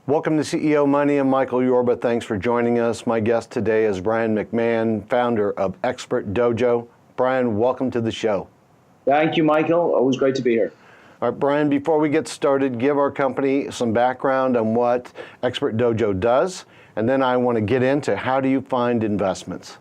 Welcome to CEO Money. I'm Michael Yorba. Thanks for joining us. My guest today is Brian MacMahon, founder of Expert Dojo. Brian, welcome to the show. Thank you, Michael. Always great to be here. All right, Brian, before we get started, give our company some background on what Expert Dojo does, and then I want to get into how do you find investments?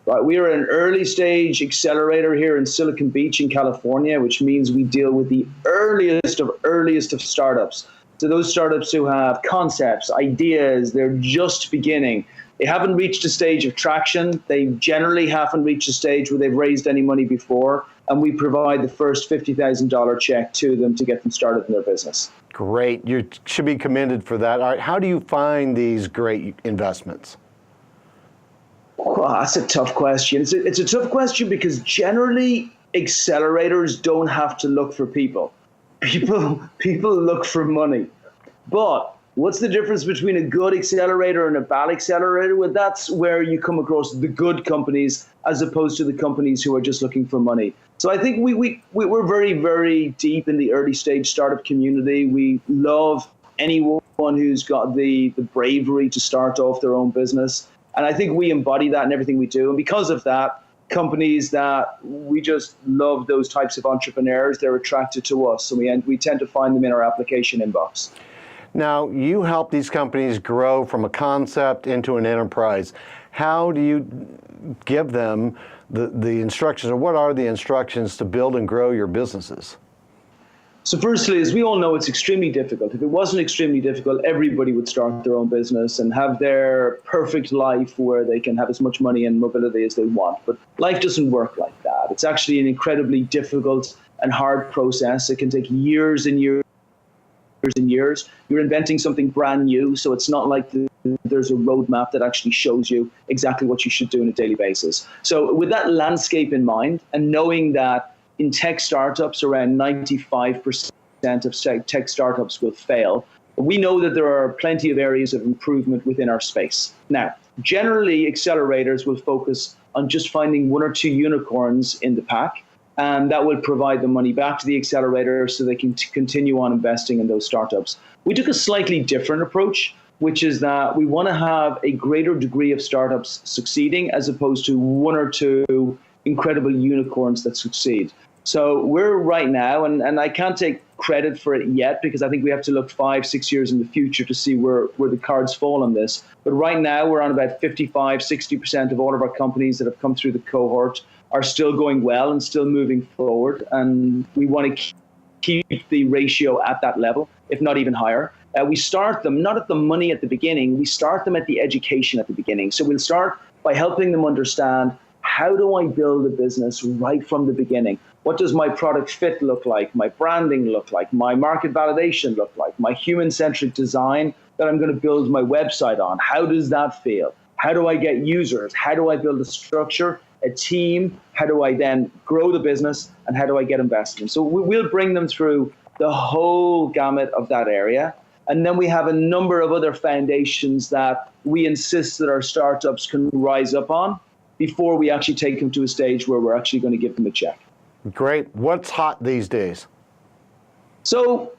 Right, we are an early stage accelerator here in Silicon Beach in California, which means we deal with the earliest of startups. So those startups who have concepts, ideas, they're just beginning. They haven't reached a stage of traction. They generally haven't reached a stage where they've raised any money before. And we provide the first $50,000 check to them to get them started in their business. Great. You should be commended for that. All right, how do you find these great investments? Well, that's a tough question. It's a tough question because generally accelerators don't have to look for people. People look for money. But what's the difference between a good accelerator and a bad accelerator? Well, that's where you come across the good companies as opposed to the companies who are just looking for money. So I think we're very, very deep in the early stage startup community. We love anyone who's got the bravery to start off their own business. And I think we embody that in everything we do. And because of that, companies that we just love those types of entrepreneurs, they're attracted to us. And we tend to find them in our application inbox. Now, you help these companies grow from a concept into an enterprise. How do you give them the instructions, or what are the instructions to build and grow your businesses? So firstly, as we all know, it's extremely difficult. If it wasn't extremely difficult, everybody would start their own business and have their perfect life where they can have as much money and mobility as they want. But life doesn't work like that. It's actually an incredibly difficult and hard process. It can take years and years and years. You're inventing something brand new, so it's not like there's a roadmap that actually shows you exactly what you should do on a daily basis. So with that landscape in mind, and knowing that in tech startups, around 95% of tech startups will fail, we know that there are plenty of areas of improvement within our space. Now, generally, accelerators will focus on just finding one or two unicorns in the pack, and that will provide the money back to the accelerator so they can continue on investing in those startups. We took a slightly different approach, which is that we want to have a greater degree of startups succeeding as opposed to one or two incredible unicorns that succeed. So we're right now, and I can't take credit for it yet because I think we have to look 5-6 years in the future to see where the cards fall on this. But right now we're on about 55-60% of all of our companies that have come through the cohort are still going well and still moving forward. And we want to keep the ratio at that level, if not even higher. We start them not at the money at the beginning, we start them at the education at the beginning. So we'll start by helping them understand, how do I build a business right from the beginning? What does my product fit look like? My branding look like? My market validation look like? My human-centric design that I'm going to build my website on? How does that feel? How do I get users? How do I build a structure, a team? How do I then grow the business? And how do I get investment? So we'll bring them through the whole gamut of that area. And then we have a number of other foundations that we insist that our startups can rise up on before we actually take them to a stage where we're actually going to give them a check. Great. What's hot these days? So,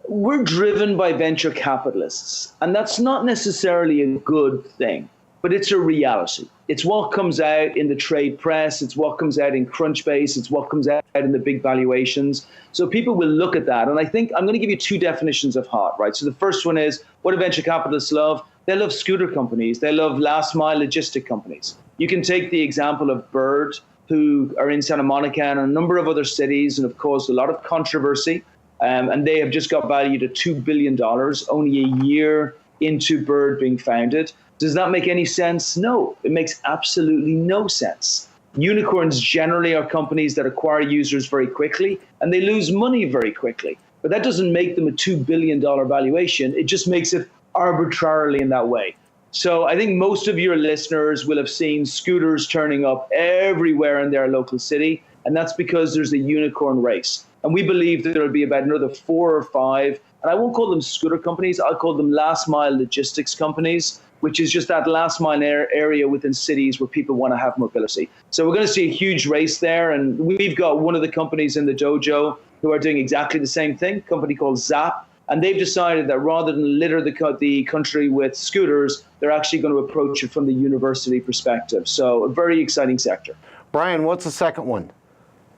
we're driven by venture capitalists, and that's not necessarily a good thing, but it's a reality. It's what comes out in the trade press. It's what comes out in Crunchbase. It's what comes out in the big valuations. So people will look at that. And I think I'm going to give you two definitions of hot, right? So the first one is, what do venture capitalists love? They love scooter companies. They love last mile logistic companies. You can take the example of Bird, who are in Santa Monica and a number of other cities and have caused a lot of controversy. And they have just got valued at $2 billion only a year into Bird being founded. Does that make any sense? No, it makes absolutely no sense. Unicorns generally are companies that acquire users very quickly and they lose money very quickly. But that doesn't make them a $2 billion valuation. It just makes it arbitrarily in that way. So I think most of your listeners will have seen scooters turning up everywhere in their local city. And that's because there's a unicorn race. And we believe that there'll be about another 4 or 5, and I won't call them scooter companies, I'll call them last mile logistics companies, which is just that last mile area within cities where people want to have mobility. So we're going to see a huge race there. And we've got one of the companies in the dojo who are doing exactly the same thing, a company called Zap. And they've decided that rather than litter the country with scooters, they're actually going to approach it from the university perspective. So a very exciting sector. Brian, what's the second one?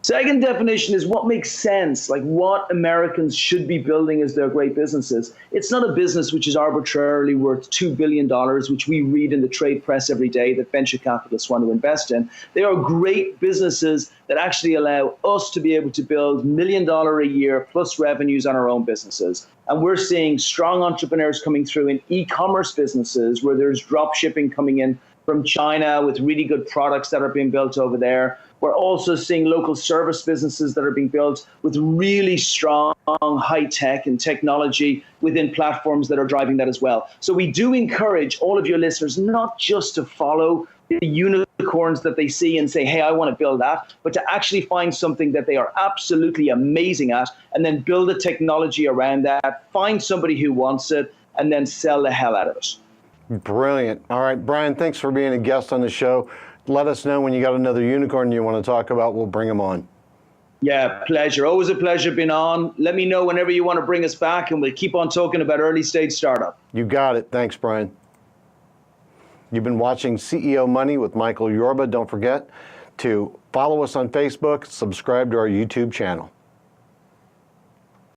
Second definition is what makes sense, like what Americans should be building as their great businesses. It's not a business which is arbitrarily worth $2 billion, which we read in the trade press every day that venture capitalists want to invest in. They are great businesses that actually allow us to be able to build $1 million a year plus revenues on our own businesses. And we're seeing strong entrepreneurs coming through in e-commerce businesses where there's drop shipping coming in from China with really good products that are being built over there. We're also seeing local service businesses that are being built with really strong high tech and technology within platforms that are driving that as well. So we do encourage all of your listeners not just to follow the unicorns that they see and say, hey, I want to build that, but to actually find something that they are absolutely amazing at and then build a technology around that, find somebody who wants it, and then sell the hell out of it. Brilliant. All right, Brian, thanks for being a guest on the show. Let us know when you got another unicorn you want to talk about. We'll bring them on. Yeah, pleasure. Always a pleasure being on. Let me know whenever you want to bring us back, and we'll keep on talking about early stage startup. You got it. Thanks, Brian. You've been watching CEO Money with Michael Yorba. Don't forget to follow us on Facebook, subscribe to our YouTube channel.